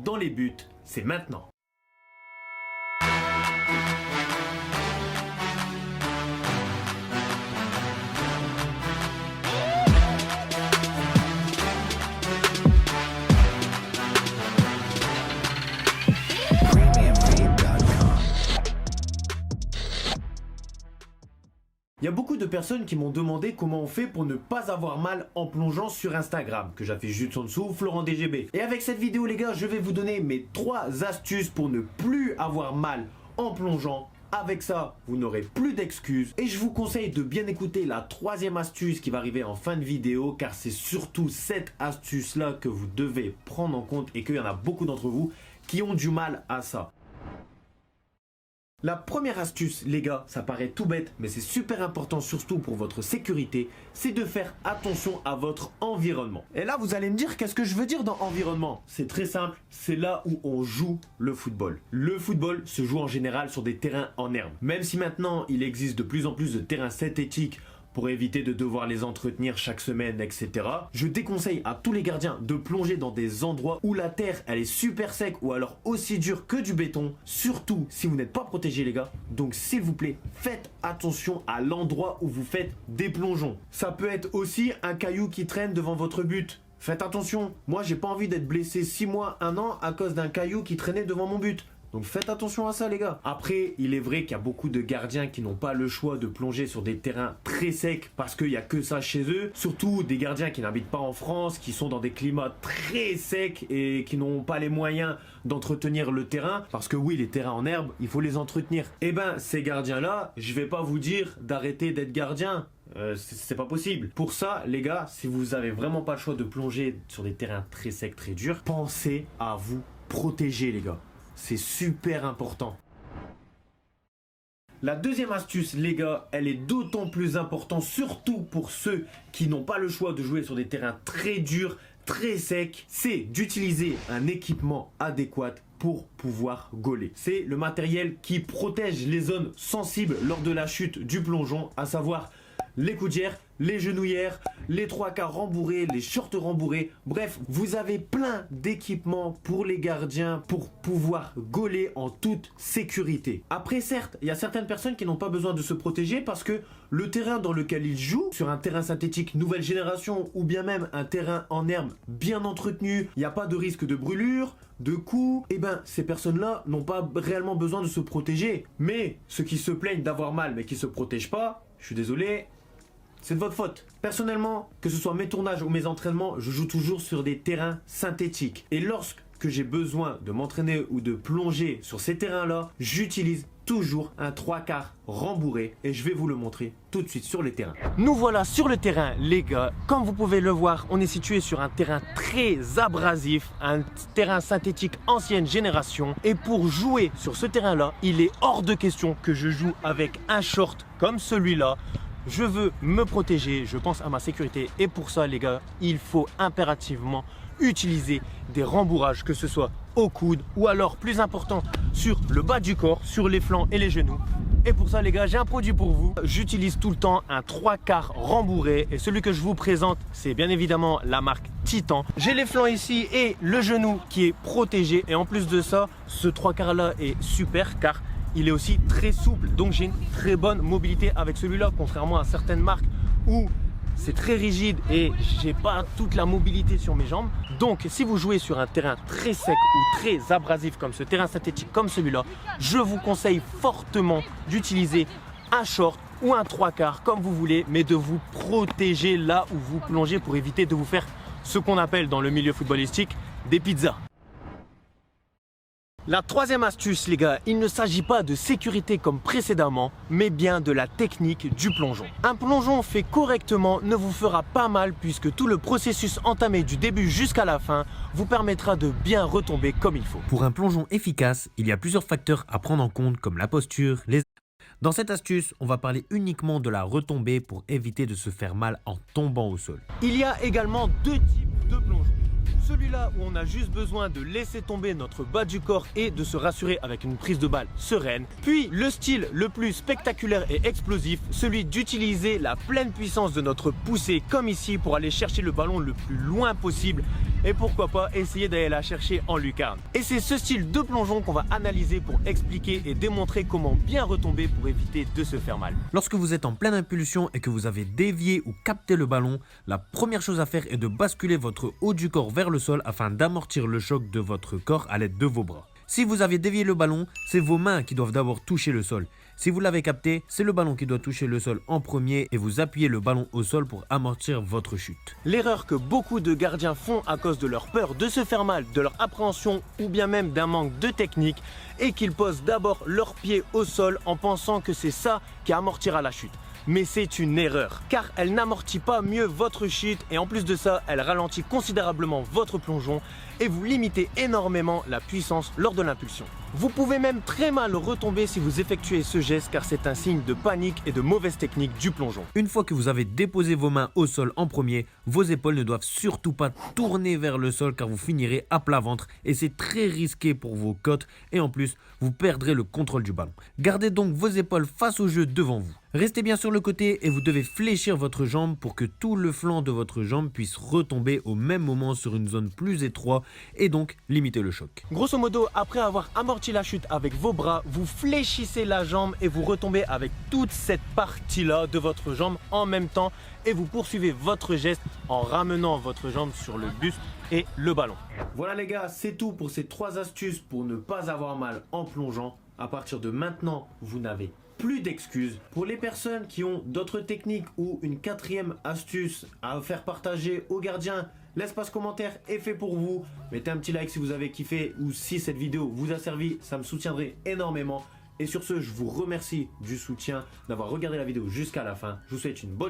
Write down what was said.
dans les buts, c'est maintenant. Il y a beaucoup de personnes qui m'ont demandé comment on fait pour ne pas avoir mal en plongeant sur Instagram, que j'affiche juste en dessous, Florent DGB. Et avec cette vidéo les gars, je vais vous donner mes 3 astuces pour ne plus avoir mal en plongeant. Avec ça, vous n'aurez plus d'excuses. Et je vous conseille de bien écouter la 3e astuce qui va arriver en fin de vidéo, car c'est surtout cette astuce-là que vous devez prendre en compte et qu'il y en a beaucoup d'entre vous qui ont du mal à ça. La première astuce, les gars, ça paraît tout bête, mais c'est super important, surtout pour votre sécurité, c'est de faire attention à votre environnement. Et là, vous allez me dire, qu'est-ce que je veux dire dans environnement? C'est très simple, c'est là où on joue le football. Le football se joue en général sur des terrains en herbe. Même si maintenant, il existe de plus en plus de terrains synthétiques pour éviter de devoir les entretenir chaque semaine, etc. Je déconseille à tous les gardiens de plonger dans des endroits où la terre elle est super sec ou alors aussi dure que du béton, surtout si vous n'êtes pas protégé les gars. Donc s'il vous plaît, faites attention à l'endroit où vous faites des plongeons. Ça peut être aussi un caillou qui traîne devant votre but. Faites attention, moi j'ai pas envie d'être blessé 6 mois, 1 an à cause d'un caillou qui traînait devant mon but. Donc faites attention à ça les gars. Après, il est vrai qu'il y a beaucoup de gardiens qui n'ont pas le choix de plonger sur des terrains très secs parce qu'il n'y a que ça chez eux. Surtout des gardiens qui n'habitent pas en France, qui sont dans des climats très secs et qui n'ont pas les moyens d'entretenir le terrain. Parce que oui, les terrains en herbe, il faut les entretenir. Et ben ces gardiens-là, je vais pas vous dire d'arrêter d'être gardien. C'est pas possible. Pour ça, les gars, si vous avez vraiment pas le choix de plonger sur des terrains très secs, très durs, pensez à vous protéger les gars. C'est super important. La 2e astuce, les gars, elle est d'autant plus importante, surtout pour ceux qui n'ont pas le choix de jouer sur des terrains très durs, très secs, c'est d'utiliser un équipement adéquat pour pouvoir gauler. C'est le matériel qui protège les zones sensibles lors de la chute du plongeon, à savoir les coudières, les genouillères, les 3/4 rembourrés, les shorts rembourrés. Bref, vous avez plein d'équipements pour les gardiens pour pouvoir gauler en toute sécurité. Après, certes, il y a certaines personnes qui n'ont pas besoin de se protéger parce que le terrain dans lequel ils jouent, sur un terrain synthétique nouvelle génération ou bien même un terrain en herbe bien entretenu, il n'y a pas de risque de brûlure, de coups, et ben ces personnes-là n'ont pas réellement besoin de se protéger. Mais ceux qui se plaignent d'avoir mal mais qui ne se protègent pas, je suis désolé, c'est de votre faute. Personnellement, que ce soit mes tournages ou mes entraînements, je joue toujours sur des terrains synthétiques. Et lorsque j'ai besoin de m'entraîner ou de plonger sur ces terrains-là, j'utilise toujours un 3/4 rembourré et je vais vous le montrer tout de suite sur les terrains. Nous voilà sur le terrain les gars. Comme vous pouvez le voir, on est situé sur un terrain très abrasif, un terrain synthétique ancienne génération. Et pour jouer sur ce terrain-là, il est hors de question que je joue avec un short comme celui-là. Je veux me protéger, je pense à ma sécurité et pour ça les gars, il faut impérativement utiliser des rembourrages, que ce soit au coude ou alors plus important sur le bas du corps, sur les flancs et les genoux. Et pour ça les gars, j'ai un produit pour vous. J'utilise tout le temps un 3/4 rembourré et celui que je vous présente, c'est bien évidemment la marque Titan. J'ai les flancs ici et le genou qui est protégé et en plus de ça, ce 3/4 là est super car il est aussi très souple, donc j'ai une très bonne mobilité avec celui-là, contrairement à certaines marques où c'est très rigide et j'ai pas toute la mobilité sur mes jambes. Donc si vous jouez sur un terrain très sec ou très abrasif comme ce terrain synthétique comme celui-là, je vous conseille fortement d'utiliser un short ou un 3/4 comme vous voulez, mais de vous protéger là où vous plongez pour éviter de vous faire ce qu'on appelle dans le milieu footballistique des pizzas. La 3e astuce les gars, il ne s'agit pas de sécurité comme précédemment, mais bien de la technique du plongeon. Un plongeon fait correctement ne vous fera pas mal puisque tout le processus entamé du début jusqu'à la fin vous permettra de bien retomber comme il faut. Pour un plongeon efficace, il y a plusieurs facteurs à prendre en compte comme la posture, les... Dans cette astuce, on va parler uniquement de la retombée pour éviter de se faire mal en tombant au sol. Il y a également 2 types de plongeons. Celui-là où on a juste besoin de laisser tomber notre bas du corps et de se rassurer avec une prise de balle sereine. Puis le style le plus spectaculaire et explosif, celui d'utiliser la pleine puissance de notre poussée comme ici pour aller chercher le ballon le plus loin possible et pourquoi pas essayer d'aller la chercher en lucarne. Et c'est ce style de plongeon qu'on va analyser pour expliquer et démontrer comment bien retomber pour éviter de se faire mal. Lorsque vous êtes en pleine impulsion et que vous avez dévié ou capté le ballon, la première chose à faire est de basculer votre haut du corps vers le sol afin d'amortir le choc de votre corps à l'aide de vos bras. Si vous avez dévié le ballon, c'est vos mains qui doivent d'abord toucher le sol. Si vous l'avez capté, c'est le ballon qui doit toucher le sol en premier et vous appuyez le ballon au sol pour amortir votre chute. L'erreur que beaucoup de gardiens font à cause de leur peur de se faire mal, de leur appréhension ou bien même d'un manque de technique est qu'ils posent d'abord leurs pieds au sol en pensant que c'est ça qui amortira la chute. Mais c'est une erreur, car elle n'amortit pas mieux votre chute et en plus de ça, elle ralentit considérablement votre plongeon et vous limitez énormément la puissance lors de l'impulsion. Vous pouvez même très mal retomber si vous effectuez ce geste car c'est un signe de panique et de mauvaise technique du plongeon. Une fois que vous avez déposé vos mains au sol en premier, vos épaules ne doivent surtout pas tourner vers le sol car vous finirez à plat ventre et c'est très risqué pour vos côtes et en plus, vous perdrez le contrôle du ballon. Gardez donc vos épaules face au jeu devant vous. Restez bien sur le côté et vous devez fléchir votre jambe pour que tout le flanc de votre jambe puisse retomber au même moment sur une zone plus étroite et donc limiter le choc. Grosso modo, après avoir amorti la chute avec vos bras, vous fléchissez la jambe et vous retombez avec toute cette partie-là de votre jambe en même temps et vous poursuivez votre geste en ramenant votre jambe sur le buste et le ballon. Voilà les gars, c'est tout pour ces 3 astuces pour ne pas avoir mal en plongeant. À partir de maintenant, vous n'avez plus d'excuses. Pour les personnes qui ont d'autres techniques ou une 4e astuce à faire partager aux gardiens, l'espace commentaire est fait pour vous. Mettez un petit like si vous avez kiffé ou si cette vidéo vous a servi, ça me soutiendrait énormément. Et sur ce, je vous remercie du soutien, d'avoir regardé la vidéo jusqu'à la fin. Je vous souhaite une bonne journée.